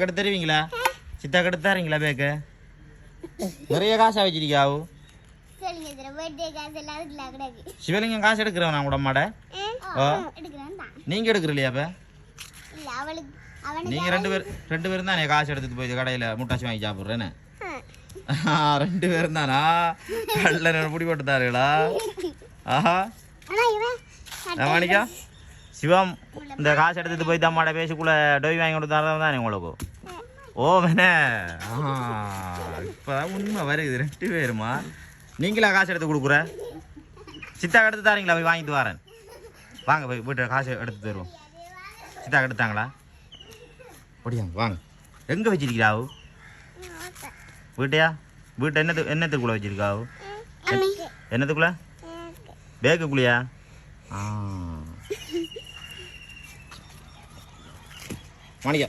கட்டு தருவீங்களா? சித்தா கட்டு தரீங்களா பேக்கு? நிறைய காசா வச்சிருக்காவு. சிவலிங்கம் காசு எடுக்கிறவன் நான் கூட மாட. நீங்க எடுக்கிறீங்களா? அப்ப நீங்க ரெண்டு பேரும் தானே காசு எடுத்துட்டு போய் கடையில முட்டாசி வாங்கி சாப்பிடுறேன்னு. 2 பேரும் தானா? கல்ல பிடி போட்டு தாருங்களா? ஆஹா மாணிக்கா சிவம் இந்த காசு எடுத்துட்டு போய் தம்மாட பேசிக்குள்ள டொய் வாங்கி கொடுத்தாரு தானே உங்களுக்கு. ஓ மேனே இப்போதான் உண்மை வருது. 2 பேருமா? நீங்களா காசு எடுத்து கொடுக்குற? சித்தா எடுத்து தாரீங்களா? போய் வாங்கிட்டு வரேன். வாங்க போய் வீட்டு காசு எடுத்து தருவோம். சித்தா எடுத்தாங்களா? அப்படியாங்க வாங்க. எங்கே வச்சிருக்கிறாவு வீட்டையா? வீட்டை என்னத்துக்குள்ளே வச்சிருக்காவு? என்னத்துக்குள்ள? பேக்குக்குள்ளையா? மாணிக்கா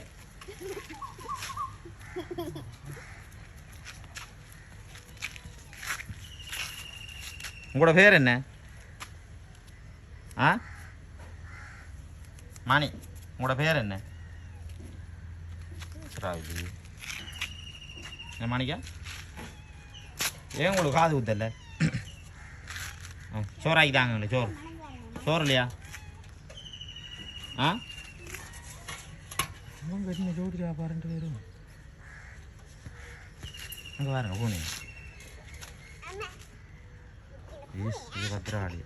உங்களோட பேர் என்ன? மாணி உங்களோட பேர் என்ன? மாணிக்கா ஏன் உங்களுக்கு காது ஊத்தல? சோறாக்கி தாங்க. சோறு இல்லையா? ஜோடியா பாருங்க பேரும் அங்கே பாருங்க போனே பத்திராளி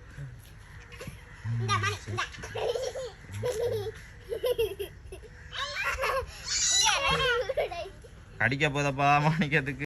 அடிக்க போதப்பா மாணிக்கத்துக்கு.